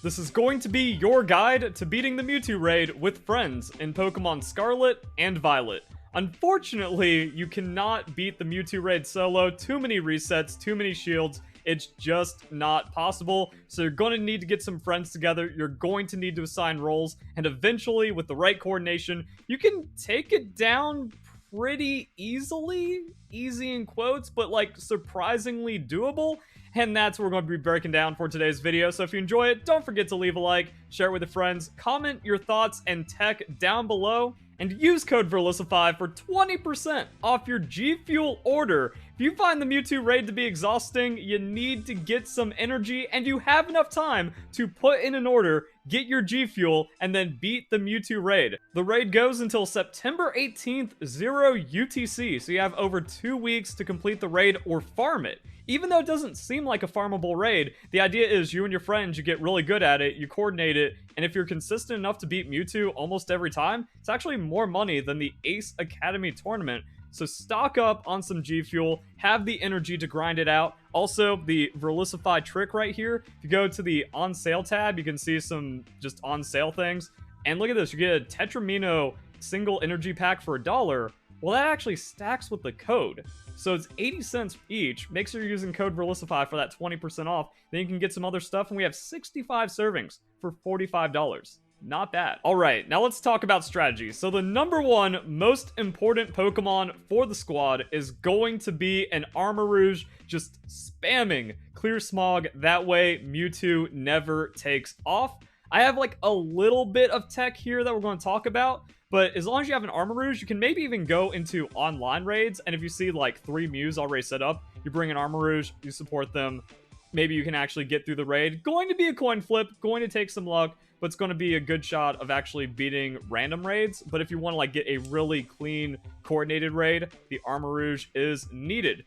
This is going to be your guide to beating the Mewtwo Raid with friends in Pokemon Scarlet and Violet. Unfortunately, you cannot beat the Mewtwo Raid solo. Too many resets, too many shields. It's just not possible. So you're going to need to get some friends together. You're going to need to assign roles. And eventually, with the right coordination, you can take it down pretty easily. Easy in quotes, but like surprisingly doable. And that's what we're going to be breaking down for today's video. So if you enjoy it, don't forget to leave a like, share it with your friends, comment your thoughts and tech down below, and use code Verlisify for 20% off your G Fuel order. If you find the Mewtwo Raid to be exhausting, you need to get some energy, and you have enough time to put in an order, get your G Fuel, and then beat the Mewtwo Raid. The raid goes until September 18th, 0 UTC, so you have over 2 weeks to complete the raid or farm it. Even though it doesn't seem like a farmable raid, the idea is you and your friends, you get really good at it, you coordinate it, and if you're consistent enough to beat Mewtwo almost every time, it's actually more money than the Ace Academy tournament. So stock up on some G Fuel, have the energy to grind it out. Also, the Verlisify trick right here, if you go to the on sale tab, you can see some just on sale things. And look at this, you get a Tetramino single energy pack for $1. Well, that actually stacks with the code. So it's 80 cents each. Make sure you're using code Verlisify for that 20% off. Then you can get some other stuff, and we have 65 servings for $45. Not bad. All right, now let's talk about strategy. So the number one most important Pokemon for the squad is going to be an Armorouge, just spamming Clear Smog. That way Mewtwo never takes off. I have like a little bit of tech here that we're going to talk about, but as long as you have an Armorouge, you can maybe even go into online raids, and if you see like 3 mews already set up, you bring an Armorouge, you support them, maybe you can actually get through the raid. Going to be a coin flip, going to take some luck, but it's going to be a good shot of actually beating random raids. But if you want to like get a really clean, coordinated raid, the Armorouge is needed.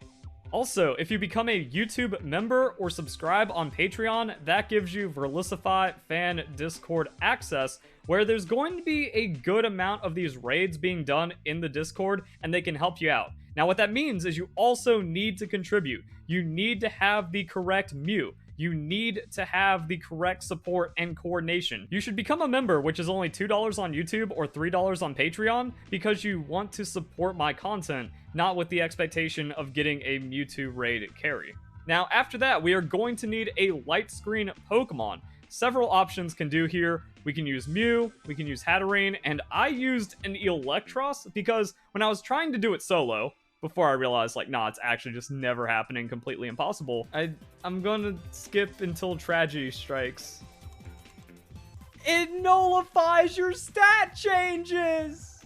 Also, if you become a YouTube member or subscribe on Patreon, that gives you Verlisify fan Discord access, where there's going to be a good amount of these raids being done in the Discord, and they can help you out. Now, what that means is you also need to contribute. You need to have the correct Mew. You need to have the correct support and coordination. You should become a member, which is only $2 on YouTube or $3 on Patreon, because you want to support my content, not with the expectation of getting a Mewtwo Raid carry. Now, after that, we are going to need a light screen Pokemon. Several options can do here. We can use Mew, we can use Hatterine, and I used an Eelektross because when I was trying to do it solo, before I realized, like, nah, it's actually just never happening, completely impossible, I'm gonna skip until tragedy strikes. It nullifies your stat changes!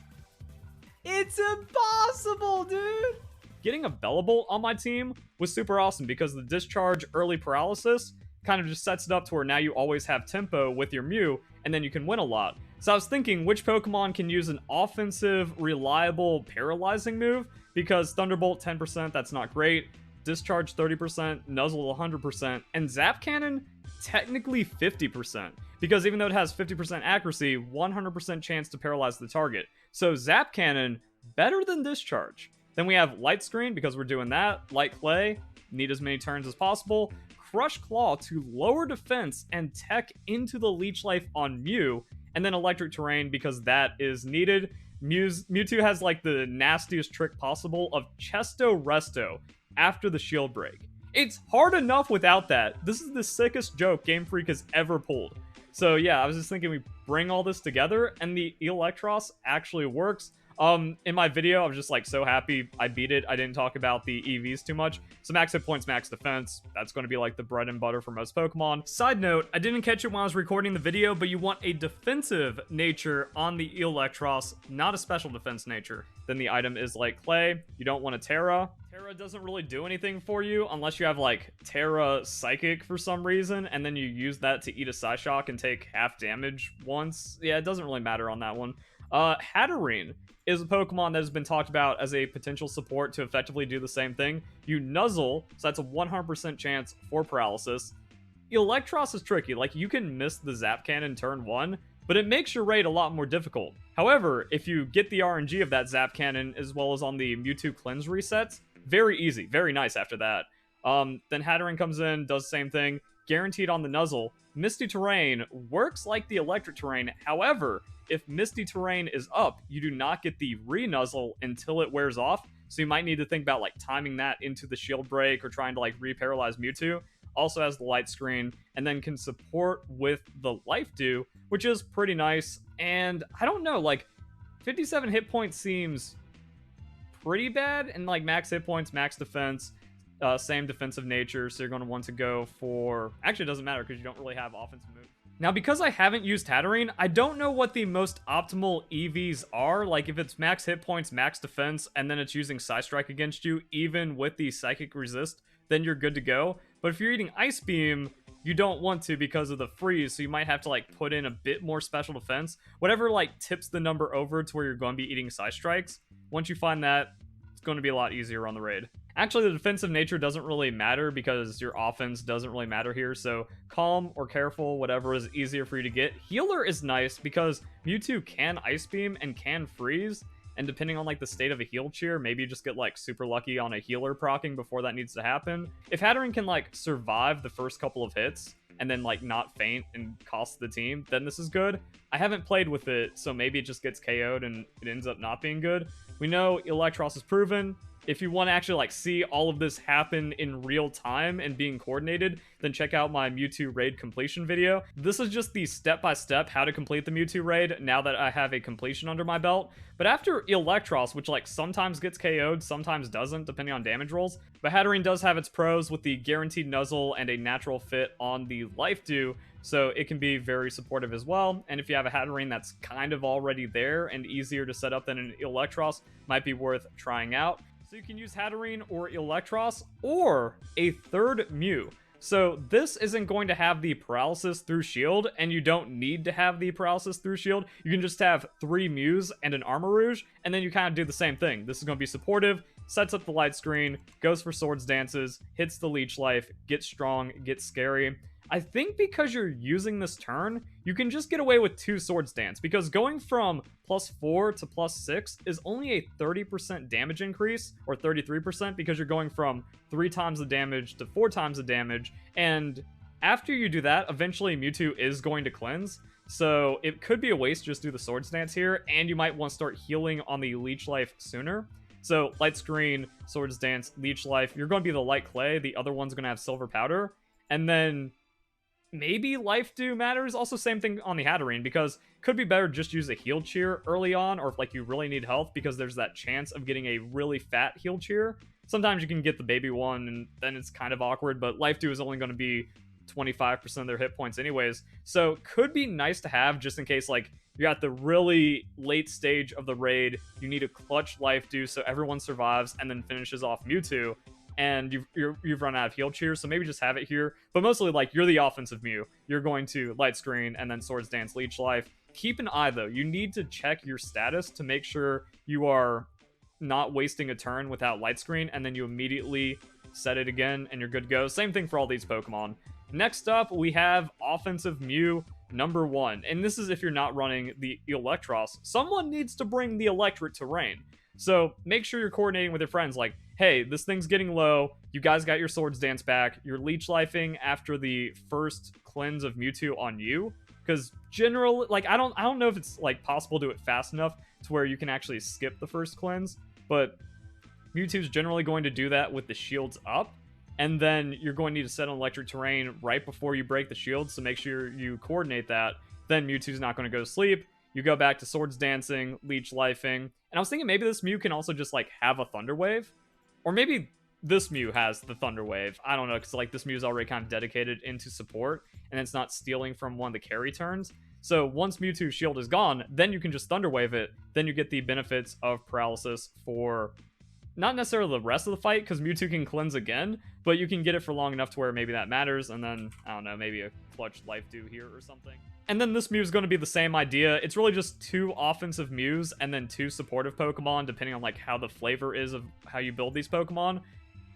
It's impossible, dude! Getting a Bellable on my team was super awesome because the discharge early paralysis kind of just sets it up to where now you always have tempo with your Mew, and then you can win a lot. So I was thinking, which Pokemon can use an offensive, reliable, paralyzing move? Because Thunderbolt 10%, that's not great. Discharge 30%, Nuzzle 100%, and Zap Cannon technically 50%. Because even though it has 50% accuracy, 100% chance to paralyze the target. So Zap Cannon, better than Discharge. Then we have Light Screen, because we're doing that. Light Clay, need as many turns as possible. Crush Claw to lower defense and tech into the Leech Life on Mew. And then Electric Terrain, because that is needed. Mewtwo has like the nastiest trick possible of Chesto Resto after the shield break. It's hard enough without that. This is the sickest joke Game Freak has ever pulled. So yeah, I was just thinking we bring all this together, and the Eelektross actually works. In my video, I was just like so happy I beat it. I didn't talk about the EVs too much. So max hit points, max defense. That's going to be like the bread and butter for most Pokemon. Side note, I didn't catch it when I was recording the video, but you want a defensive nature on the Eelektross, not a special defense nature. Then the item is like Clay. You don't want a Tera. Tera doesn't really do anything for you unless you have like Tera Psychic for some reason, and then you use that to eat a Psyshock and take half damage once. Yeah, it doesn't really matter on that one. Hatterine is a Pokemon that has been talked about as a potential support to effectively do the same thing. You Nuzzle, so that's a 100% chance for paralysis. Eelektross is tricky, like you can miss the Zap Cannon turn 1, but it makes your raid a lot more difficult. However, if you get the RNG of that Zap Cannon as well as on the Mewtwo Cleanse resets, very easy, very nice after that. Then Hatterine comes in, does the same thing. guaranteed on the Nuzzle. Misty Terrain works like the Electric Terrain. However, if Misty Terrain is up, you do not get the re-Nuzzle until it wears off. So you might need to think about like timing that into the shield break or trying to like re-paralyze Mewtwo. Also has the light screen and then can support with the Life Dew, which is pretty nice. And I don't know, like 57 hit points seems pretty bad, and like max hit points, max defense, same defensive nature, so you're going to want to go for... Actually, it doesn't matter because you don't really have offensive move. Now, because I haven't used Hatterine, I don't know what the most optimal EVs are. Like, if it's max hit points, max defense, and then it's using Psy Strike against you, even with the Psychic Resist, then you're good to go. But if you're eating Ice Beam, you don't want to because of the freeze, so you might have to, like, put in a bit more special defense. Whatever, like, tips the number over to where you're going to be eating Psy Strikes, once you find that, it's going to be a lot easier on the raid. Actually, the defensive nature doesn't really matter because your offense doesn't really matter here, so Calm or Careful, whatever is easier for you to get. Healer is nice because Mewtwo can Ice Beam and can freeze, and depending on like the state of a heal cheer, maybe you just get like super lucky on a healer proccing before that needs to happen. If Hatterine can like survive the first couple of hits and then like not faint and cost the team, then this is good. I haven't played with it, so maybe it just gets KO'd and it ends up not being good. We know Eelektross is proven. If you want to actually like see all of this happen in real time and being coordinated, then check out my Mewtwo Raid completion video. This is just the step-by-step how to complete the Mewtwo Raid now that I have a completion under my belt. But after Eelektross, which like sometimes gets KO'd, sometimes doesn't, depending on damage rolls, but Hatterine does have its pros with the guaranteed Nuzzle and a natural fit on the Life Dew, so it can be very supportive as well. And if you have a Hatterine that's kind of already there and easier to set up than an Eelektross, might be worth trying out. So you can use Hatterine or Eelektross or a third Mew. So this isn't going to have the paralysis through shield, and you don't need to have the paralysis through shield. You can just have 3 Mews and an Armorouge, and then you kind of do the same thing. This is going to be supportive, sets up the light screen, goes for Swords Dances, hits the Leech Life, gets strong, gets scary. I think because you're using this turn, you can just get away with 2 Swords Dance, because going from +4 to +6 is only a 30% damage increase, or 33%, because you're going from 3 times the damage to 4 times the damage, and after you do that, eventually Mewtwo is going to cleanse, so it could be a waste to just do the Swords Dance here, and you might want to start healing on the Leech Life sooner. So Light Screen, Swords Dance, Leech Life, you're going to be the Light Clay, the other one's going to have Silver Powder, and then maybe Life Dew matters. Also, same thing on the Hatterine, because could be better just use a heal cheer early on, or if like you really need health, because there's that chance of getting a really fat heal cheer. Sometimes you can get the baby one, and then it's kind of awkward, but Life Dew is only going to be 25% of their hit points anyways. So could be nice to have just in case like you're at the really late stage of the raid, you need a clutch Life Dew so everyone survives and then finishes off Mewtwo, and you've run out of heal cheers, so maybe just have it here. But mostly, like, you're the offensive Mew. You're going to Light Screen and then Swords Dance, Leech Life. Keep an eye, though. You need to check your status to make sure you are not wasting a turn without Light Screen, and then you immediately set it again, and you're good to go. Same thing for all these Pokemon. Next up, we have Offensive Mew number 1, and this is if you're not running the Eelektross. Someone needs to bring the Electric Terrain. So make sure you're coordinating with your friends, like, hey, this thing's getting low, you guys got your Swords Dance back, you're Leech Lifing after the first cleanse of Mewtwo on you, because generally, like, I don't know if it's, like, possible to do it fast enough to where you can actually skip the first cleanse, but Mewtwo's generally going to do that with the shields up, and then you're going to need to set on Electric Terrain right before you break the shield, so make sure you coordinate that. Then Mewtwo's not going to go to sleep. You go back to Swords Dancing, Leech Lifing, and I was thinking maybe this Mew can also just, like, have a Thunder Wave. Or maybe this Mew has the Thunder Wave. I don't know, because, like, this Mew's already kind of dedicated into support, and it's not stealing from one of the carry turns. So once Mewtwo's shield is gone, then you can just Thunder Wave it. Then you get the benefits of paralysis for not necessarily the rest of the fight, because Mewtwo can cleanse again, but you can get it for long enough to where maybe that matters, and then, I don't know, maybe a clutch Life Dew here or something. And then this Mew is going to be the same idea. It's really just 2 offensive Mews and then 2 supportive Pokemon, depending on like how the flavor is of how you build these Pokemon.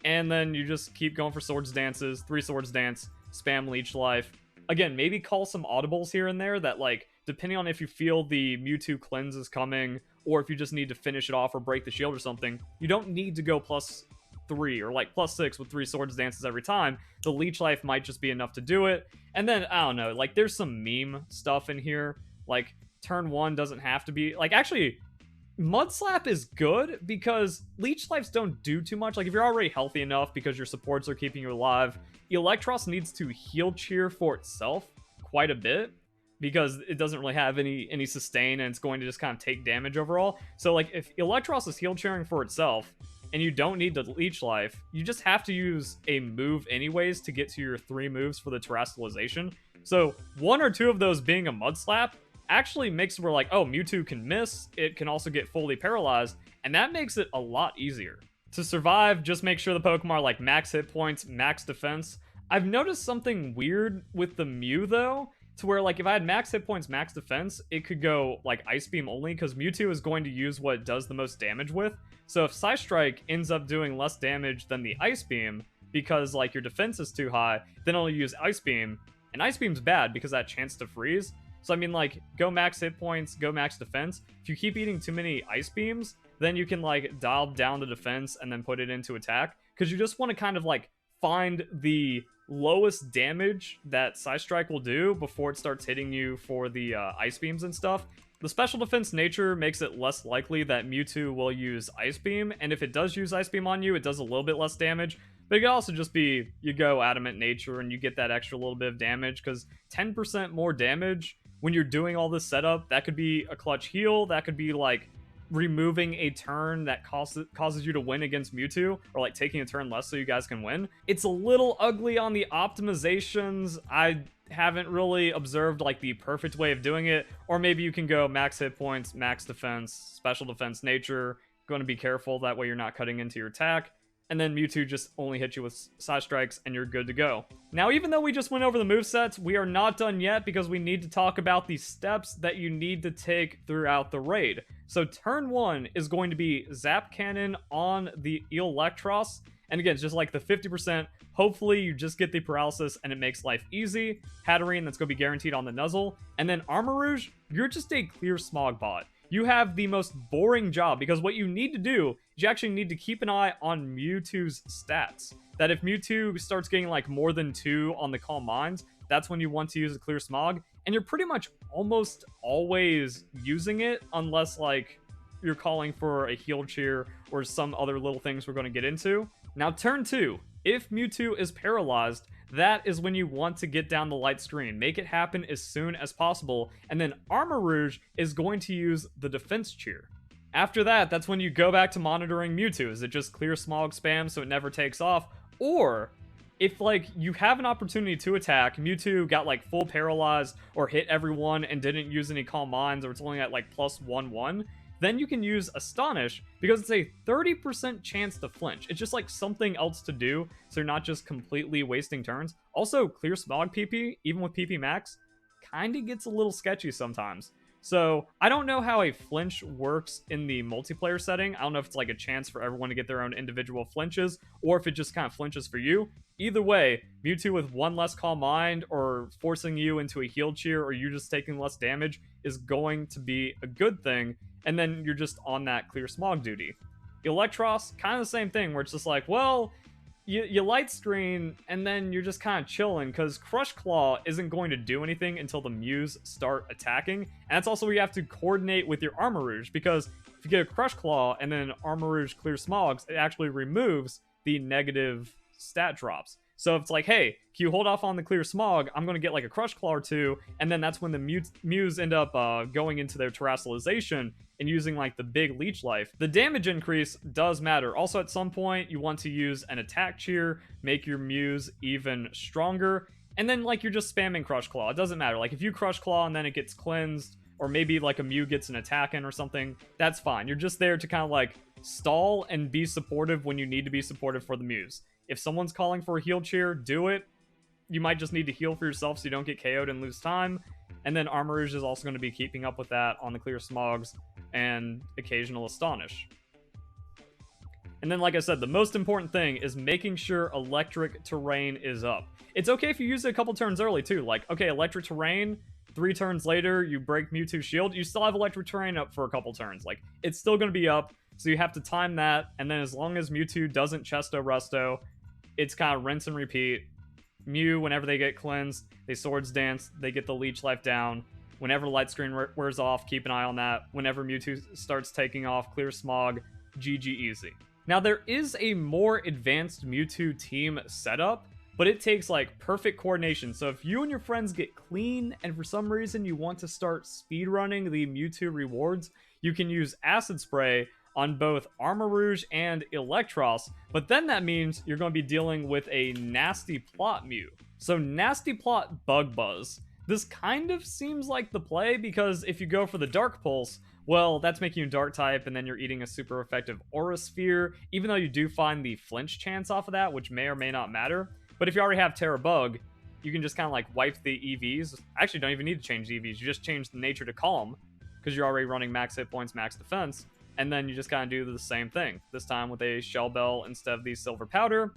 And then you just keep going for Swords Dances, 3 Swords Dance, spam Leech Life. Again, maybe call some audibles here and there that, like, depending on if you feel the Mewtwo cleanse is coming, or if you just need to finish it off or break the shield or something, you don't need to go plus 3 or like +6 with 3 swords dances every time, the leech life might just be enough to do it. And then, I don't know, like there's some meme stuff in here. Like turn 1 doesn't have to be, like actually, Mud Slap is good because leech lives don't do too much. Like if you're already healthy enough because your supports are keeping you alive, Eelektross needs to heal cheer for itself quite a bit because it doesn't really have any sustain and it's going to just kind of take damage overall. So like if Eelektross is heal cheering for itself and you don't need the leech life, you just have to use a move anyways to get to your 3 moves for the terrestrialization. So 1 or 2 of those being a Mud Slap actually makes it where like, oh, Mewtwo can miss, it can also get fully paralyzed, and that makes it a lot easier. To survive, just make sure the Pokemon are like max hit points, max defense. I've noticed something weird with the Mew though, to where like if I had max hit points, max defense, it could go like Ice Beam only, because Mewtwo is going to use what it does the most damage with. So if Psystrike ends up doing less damage than the Ice Beam, because like your defense is too high, then it'll use Ice Beam, and Ice Beam's bad because that chance to freeze. So I mean, like, go max hit points, go max defense. If you keep eating too many Ice Beams, then you can, like, dial down the defense and then put it into attack. Because you just want to kind of, like, find the lowest damage that Psystrike will do before it starts hitting you for the Ice Beams and stuff. The special defense nature makes it less likely that Mewtwo will use Ice Beam, and if it does use Ice Beam on you, it does a little bit less damage. But it could also just be, you go Adamant Nature and you get that extra little bit of damage, because 10% more damage when you're doing all this setup, that could be a clutch heal, that could be like removing a turn that causes you to win against Mewtwo, or like taking a turn less so you guys can win. It's a little ugly on the optimizations. I haven't really observed like the perfect way of doing it, or maybe you can go max hit points, max defense, special defense nature, going to be careful, that way you're not cutting into your attack. And then Mewtwo just only hits you with Side Strikes, and you're good to go. Now, even though we just went over the movesets, we are not done yet because we need to talk about the steps that you need to take throughout the raid. So turn 1 is going to be Zap Cannon on the Eelektross. And again, it's just like the 50%. Hopefully, you just get the paralysis and it makes life easy. Hatterine, that's going to be guaranteed on the Nuzzle. And then Armorouge, you're just a clear Smog bot. You have the most boring job, because what you need to do is you actually need to keep an eye on Mewtwo's stats. That if Mewtwo starts getting like more than 2 on the Calm Minds, that's when you want to use a Clear Smog. And you're pretty much almost always using it, unless like you're calling for a Heal Cheer or some other little things we're going to get into. Now turn 2, if Mewtwo is paralyzed, that is when you want to get down the light screen. Make it happen as soon as possible. And then Armorouge is going to use the defense cheer. After that, that's when you go back to monitoring Mewtwo. Is it just clear smog spam so it never takes off? Or if like you have an opportunity to attack, Mewtwo got like full paralyzed or hit everyone and didn't use any Calm Minds, or it's only at like +1/1, then you can use Astonish, because it's a 30% chance to flinch. It's just like something else to do, so you're not just completely wasting turns. Also, Clear Smog PP, even with PP Max, kinda gets a little sketchy sometimes. So, I don't know how a flinch works in the multiplayer setting. I don't know if it's like a chance for everyone to get their own individual flinches, or if it just kind of flinches for you. Either way, Mewtwo with 1 less Calm Mind, or forcing you into a heal cheer, or you just taking less damage, is going to be a good thing. And then you're just on that clear smog duty. Eelektross, kind of the same thing, where it's just like, well, you light screen, and then you're just kind of chilling, because Crush Claw isn't going to do anything until the Mews start attacking. And that's also where you have to coordinate with your Armorouge, because if you get a Crush Claw and then Armorouge clear smogs, it actually removes the negative stat drops. So if it's like, hey, can you hold off on the clear smog? I'm going to get like a Crush Claw or 2, and then that's when the Mews end up going into their terrestrialization and using like the big leech life. The damage increase does matter. Also, at some point, you want to use an attack cheer, make your Mews even stronger, and then like you're just spamming Crush Claw. It doesn't matter. Like if you Crush Claw and then it gets cleansed, or maybe like a Mew gets an attack in or something, that's fine. You're just there to kind of like stall and be supportive when you need to be supportive for the Mews. If someone's calling for a heal cheer, do it. You might just need to heal for yourself so you don't get KO'd and lose time. And then Armorouge is also going to be keeping up with that on the clear smogs and occasional Astonish. And then, like I said, the most important thing is making sure Electric Terrain is up. It's okay if you use it a couple turns early, too. Like, okay, Electric Terrain, 3 turns later, you break Mewtwo's shield, you still have Electric Terrain up for a couple turns. Like, it's still going to be up. So you have to time that, and then as long as Mewtwo doesn't Chesto Resto, it's kind of rinse and repeat. Mew, whenever they get cleansed, they Swords Dance, they get the Leech Life down. Whenever Light Screen wears off, keep an eye on that. Whenever Mewtwo starts taking off, clear Smog, GG easy. Now, there is a more advanced Mewtwo team setup, but it takes like perfect coordination. So if you and your friends get clean and for some reason you want to start speedrunning the Mewtwo rewards, you can use Acid Spray on both Armorouge and Eelektross, but then that means you're going to be dealing with a Nasty Plot Mew. So Nasty Plot Bug Buzz. This kind of seems like the play, because if you go for the Dark Pulse, well, that's making you Dark type, and then you're eating a super effective Aura Sphere, even though you do find the flinch chance off of that, which may or may not matter. But if you already have Terra Bug, you can just kind of like wipe the EVs. Actually, don't even need to change the EVs. You just change the nature to Calm, because you're already running max hit points, max defense, and then you just kind of do the same thing. This time with a Shell Bell instead of the Silver Powder.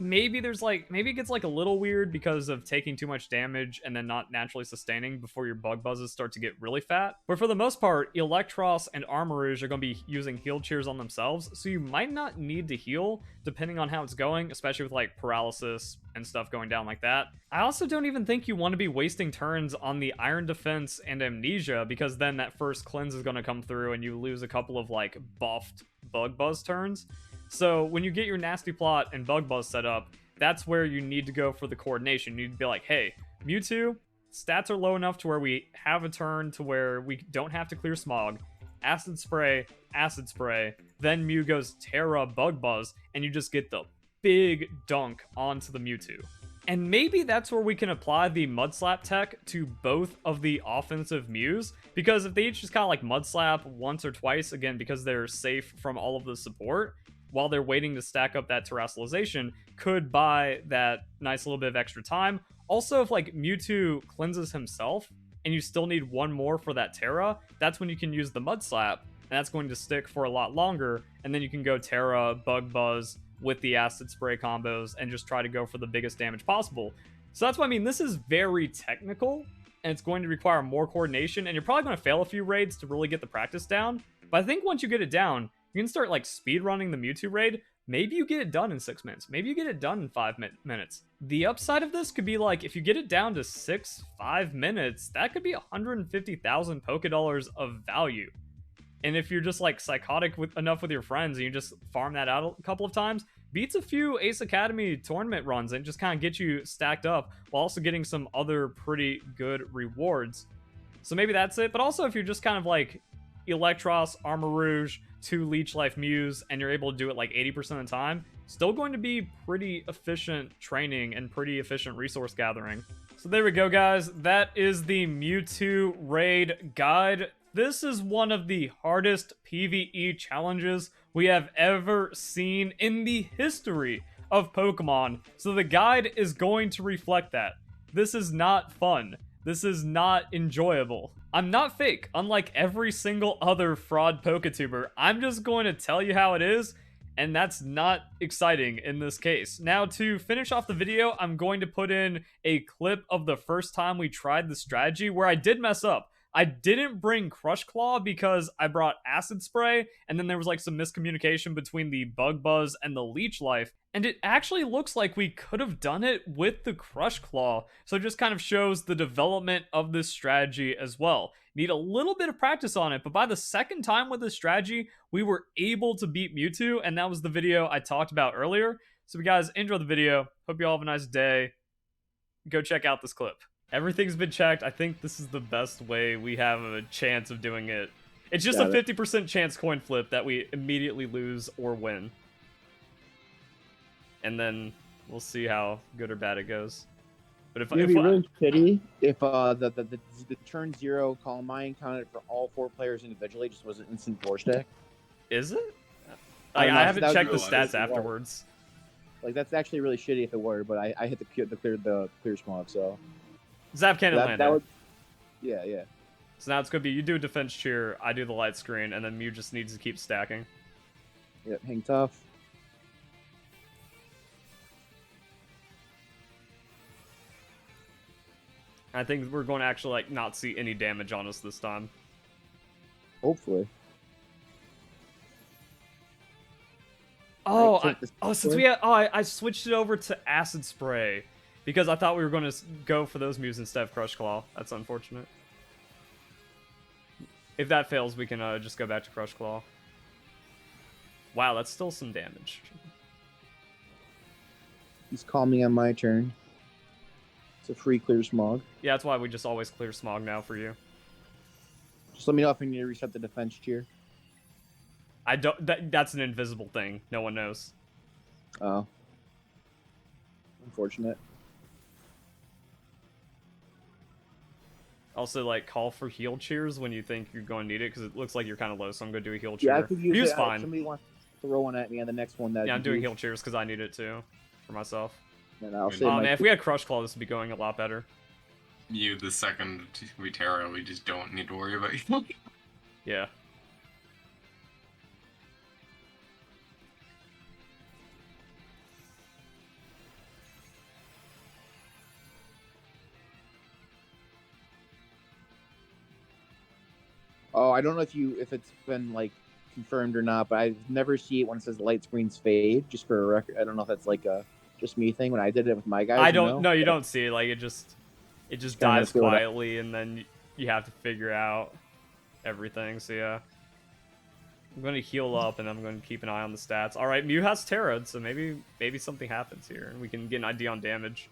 Maybe it gets like a little weird because of taking too much damage and then not naturally sustaining before your bug buzzes start to get really fat. But for the most part, Eelektross and Armarouge are going to be using heal cheers on themselves, so you might not need to heal depending on how it's going, especially with like paralysis and stuff going down like that. I also don't even think you want to be wasting turns on the Iron Defense and Amnesia, because then that first cleanse is going to come through and you lose a couple of like buffed bug buzz turns. So when you get your Nasty Plot and Bug Buzz set up, that's where you need to go for the coordination. You need to be like, hey, Mewtwo, stats are low enough to where we have a turn to where we don't have to clear Smog. Acid Spray, then Mew goes Terra Bug Buzz, and you just get the big dunk onto the Mewtwo. And maybe that's where we can apply the Mud Slap tech to both of the offensive Mews, because if they each just kind of like Mud Slap once or twice, again, because they're safe from all of the support, while they're waiting to stack up that terrestrialization, could buy that nice little bit of extra time. Also, if like Mewtwo cleanses himself and you still need one more for that Terra, that's when you can use the Mud Slap, and that's going to stick for a lot longer, and then you can go Terra, Bug Buzz with the Acid Spray combos and just try to go for the biggest damage possible. So that's what I mean. This is very technical, and it's going to require more coordination, and you're probably going to fail a few raids to really get the practice down, but I think once you get it down, you can start like speed running the Mewtwo raid. Maybe you get it done in 6 minutes. Maybe you get it done in 5 minutes. The upside of this could be like, if you get it down to 5 minutes, that could be 150,000 Pokédollars of value. And if you're just like psychotic enough with your friends and you just farm that out a couple of times, beats a few Ace Academy tournament runs and just kind of get you stacked up while also getting some other pretty good rewards. So maybe that's it. But also if you're just kind of like Eelektross, Armarouge, 2 Leech Life Mews, and you're able to do it like 80% of the time, still going to be pretty efficient training and pretty efficient resource gathering. So there we go, guys. That is the Mewtwo Raid guide. This is one of the hardest PvE challenges we have ever seen in the history of Pokemon, so the guide is going to reflect that. This is not fun. This is not enjoyable. I'm not fake, unlike every single other fraud PokeTuber. I'm just going to tell you how it is, and that's not exciting in this case. Now, to finish off the video, I'm going to put in a clip of the first time we tried the strategy where I did mess up. I didn't bring Crush Claw because I brought Acid Spray, and then there was like some miscommunication between the Bug Buzz and the Leech Life, and it actually looks like we could have done it with the Crush Claw, so it just kind of shows the development of this strategy as well. Need a little bit of practice on it, but by the second time with this strategy, we were able to beat Mewtwo, and that was the video I talked about earlier. So if you guys enjoyed the video, hope you all have a nice day. Go check out this clip. Everything's been checked. I think this is the best way we have a chance of doing it. It's just a 50% chance coin flip that we immediately lose or win. And then we'll see how good or bad it goes. But if it'd be really shitty if the turn 0 Calm Mind counted for all 4 players individually, just was an instant force deck. Is it? I haven't checked the stats afterwards. Like, that's actually really shitty if it were, but I hit the clear Smog, so. Zap Cannon landed. Yeah. So now it's going to be you do a defense cheer, I do the light screen, and then Mew just needs to keep stacking. Yep, hang tough. I think we're going to actually like not see any damage on us this time. Hopefully. Oh, Right, so since we had, I switched it over to Acid Spray because I thought we were going to go for those moves instead of Crush Claw. That's unfortunate. If that fails, we can just go back to Crush Claw. Wow, that's still some damage. He's calming on my turn. It's a free clear smog. Yeah, that's why we just always clear Smog now for you. Just let me know if I need to reset the defense tier. I don't. That's an invisible thing. No one knows. Oh. Unfortunate. Also, like, call for heal cheers when you think you're going to need it, because it looks like you're kind of low, so I'm going to do a heal cheer. Yeah, I could use Mew's it. fine. Somebody wants to throw one at me on the next one. Yeah, I'm doing heal cheers because I need it too, for myself. And I'll save Oh my man, if we had Crush Claw, this would be going a lot better. You, the second we Terra, we just don't need to worry about you. Yeah. Oh, I don't know if it's been like confirmed or not, but I never see it when it says light screens fade. Just for a record, I don't know if that's like a just me thing. When I did it with my guys, I don't. No, you don't see it. Like it just Kinda dies feel that. quietly, and then you have to figure out everything. So yeah, I'm going to heal up, and I'm going to keep an eye on the stats. All right, Mew has Terra, so maybe something happens here, and we can get an idea on damage.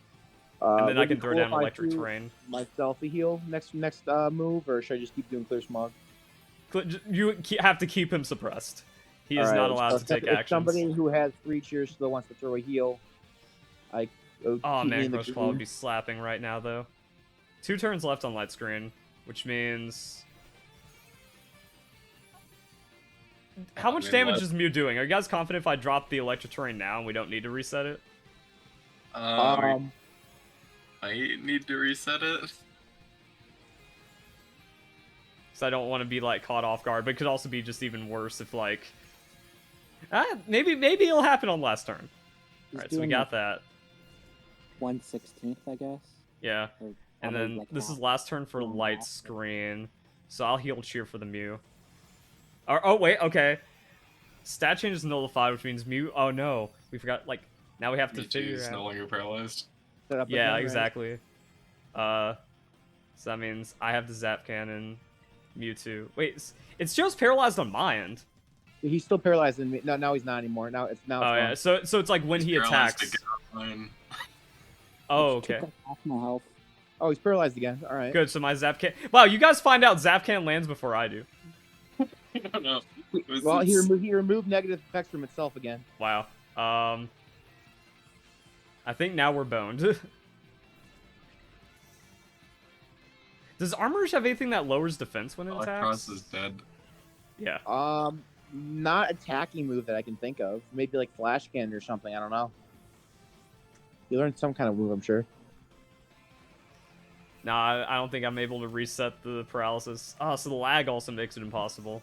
And then I would it can be throw cool down if I Electric do Terrain. myself a heal next move, or should I just keep doing clear smog? You have to keep him suppressed. He is not allowed to take if actions. somebody who has 3 cheers still wants to throw a heal, Oh keep me man, in the Crush Claw would green. be slapping right now, though. 2 turns left on light screen, which means... How much damage is Mew doing? Are you guys confident if I drop the Electric Terrain now and we don't need to reset it? I need to reset it. Because I don't want to be, like, caught off guard, but it could also be just even worse if, like... maybe it'll happen on last turn. Alright, so we got that. 1/16, I guess. Yeah. Or And probably, then like, this half. is last turn for One light half. screen. So I'll heal cheer for the Mew. Oh, wait, okay. Stat change is nullified, which means Mew... Oh, no. We forgot, like, now we have to Mewtwo figure is no out... longer paralyzed. Set up Yeah, again, right? exactly. So that means I have the Zap Cannon, Mewtwo. Wait, it shows paralyzed on my end. He's still paralyzed in me. No, now he's not anymore. Now it's Oh, yeah, so it's like when he Paralyzed attacks... again online. Oh, Took okay. up half my health. Oh, he's paralyzed again. All right. Good, so my Zap Cannon... Wow, you guys find out Zap Cannon lands before I do. I don't know. Well, he removed negative effects from itself again. Wow. I think now we're boned. Does Armorouge have anything that lowers defense when it attacks? Eelektross is dead. Yeah. Not attacking move that I can think of. Maybe like Flash Cannon or something. I don't know. You learned some kind of move, I'm sure. Nah, I don't think I'm able to reset the paralysis. Oh, so the lag also makes it impossible.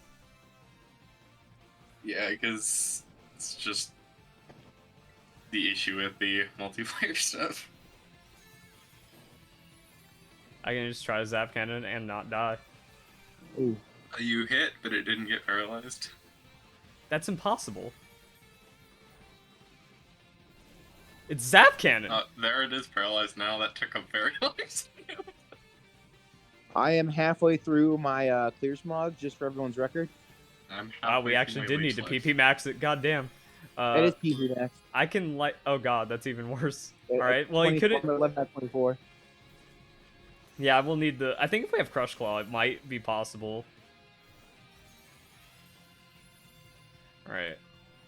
Yeah, because it's just the issue with the multiplayer stuff. I can just try to Zap Cannon and not die. Ooh. You hit, but it didn't get paralyzed. That's impossible. It's Zap Cannon! There it is, paralyzed now. That took a very long time. I am halfway through my clear smog, just for everyone's record. I'm Wow, we halfway actually through did my need to leech PP max it. God damn. It is PV next. I can like. Oh god, that's even worse. Alright, well, you couldn't. 11 at 24. Yeah, we'll need the... I think if we have Crush Claw, it might be possible. Alright.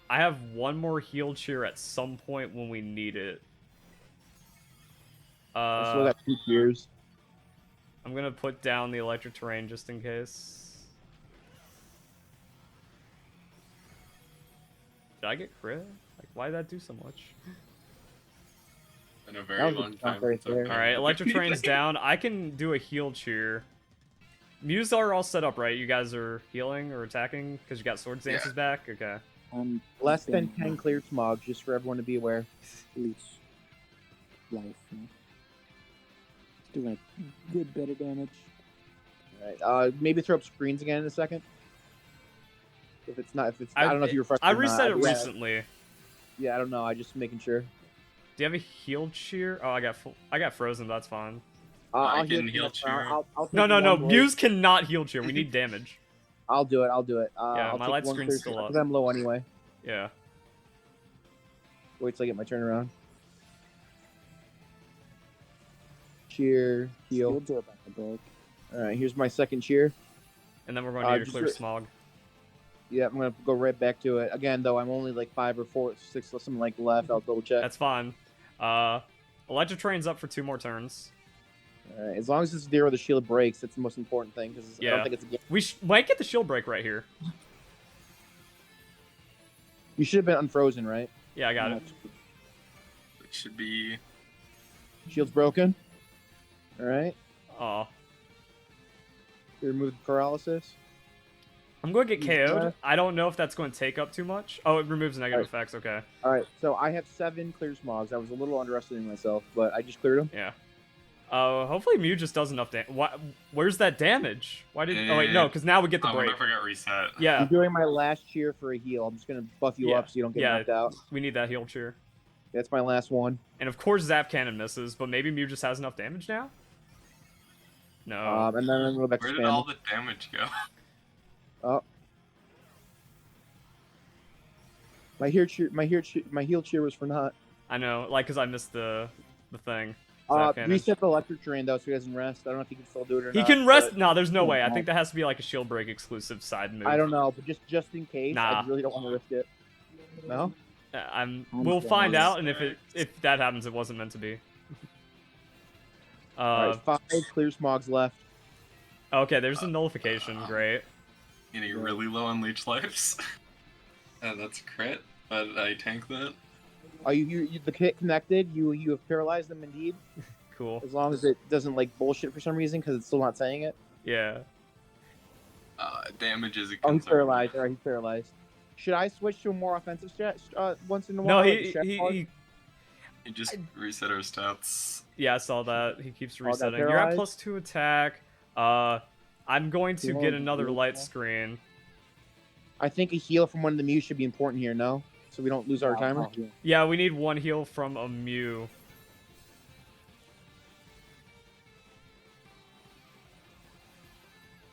I have one more heal cheer at some point when we need it. I still got 2 cheers. I'm gonna put down the Electric Terrain just in case. Did I get crit? Like, why did that do so much? in a very was a long jump time. right since I've there. done Alright, it. Electric Terrain's down. I can do a heal cheer. Mews are all set up, right? You guys are healing or attacking because you got Sword Dances back? Okay. Less than 10 clear smog, just for everyone to be aware. Leech life. Yeah. It's doing a good bit of damage. Alright, maybe throw up screens again in a second. If it's not, I don't know if you refreshed. I or not. reset it Yeah. recently. Yeah, I don't know. I just making sure. Do you have a healed cheer? Oh, I got frozen. That's fine. I I'll can you heal next cheer. round. I'll take No, no, no. one blade. Mews cannot heal cheer. We need damage. I'll do it. I'll do it. Yeah, I'll my take light one screen's clear still up. because I'm low anyway. Yeah. Wait till I get my turn around. Cheer, heal. Shield drop at the book. All right, here's my second cheer. And then we're going to need to just clear for- smog. Yeah, I'm gonna go right back to it again. Though I'm only like 5 or 4, 6, something like left. I'll double check. That's fine. Electrotrain's up for 2 more turns. All right, as long as it's there where the shield breaks, that's the most important thing because I Yeah. don't think it's a game. We might get the shield break right here. You should have been unfrozen, right? Yeah, I got it. It should be. Shield's broken. All right, Oh, you remove the paralysis. I'm going to get He's KO'd. left. I don't know if that's going to take up too much. Oh, it removes negative Alright. effects. Okay. All right, so I have 7 clear smogs. I was a little underestimating myself, but I just cleared them. Yeah. Hopefully Mew just does enough damage. Where's that damage? Why did? Oh wait, no, because now we get the Oh, break. whenever I got reset. Yeah, I'm doing my last cheer for a heal. I'm just gonna buff you Yeah. up so you don't get Yeah. knocked out. we need that heal cheer. That's my last one. And of course Zap Cannon misses, but maybe Mew just has enough damage now. No. And then I'm gonna go back Where to did all spam. the damage go? Oh. My heal cheer was for naught. I know, like, because I missed the thing. Zap Cannon. Reset the electric terrain though, so he doesn't rest. I don't know if he can still do it or He not. can rest. but No, there's no way. I no. think that has to be like a shield break exclusive side move. I don't know, but just in case, Nah. I really don't want to risk it. No. We'll down. find out, and if that happens, it wasn't meant to be. All right, 5 clear smogs left. Okay, there's a nullification. Great. Getting really low on leech lives. That's a crit, but I tank that. Are you the kit connected? You have paralyzed them indeed. Cool. As long as it doesn't like bullshit for some reason because it's still not saying it. Yeah. Damage is a Oh, he's concern. paralyzed. All right, he's paralyzed. Should I switch to a more offensive strat once in a No, while? he You just reset our stats. Yeah, I saw that. He keeps that resetting. You're at paralyzed? +2 attack. I'm going to You get want another to light heal? screen. I think a heal from one of the Mews should be important here, no? So we don't lose our timer. Yeah, we need 1 heal from a Mew.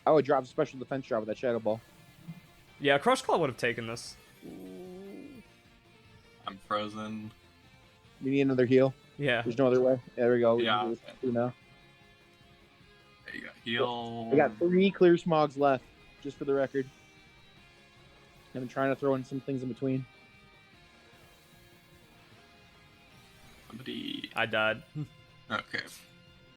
I would drop a special defense drop with that Shadow Ball. Yeah, Crush Claw would have taken this. I'm frozen. We need another heal. Yeah. There's no other way. There we go. Yeah. Let's do now. There you go. Heal. I got 3 clear smogs left, just for the record. I've been trying to throw in some things in between. Somebody. I died. Okay.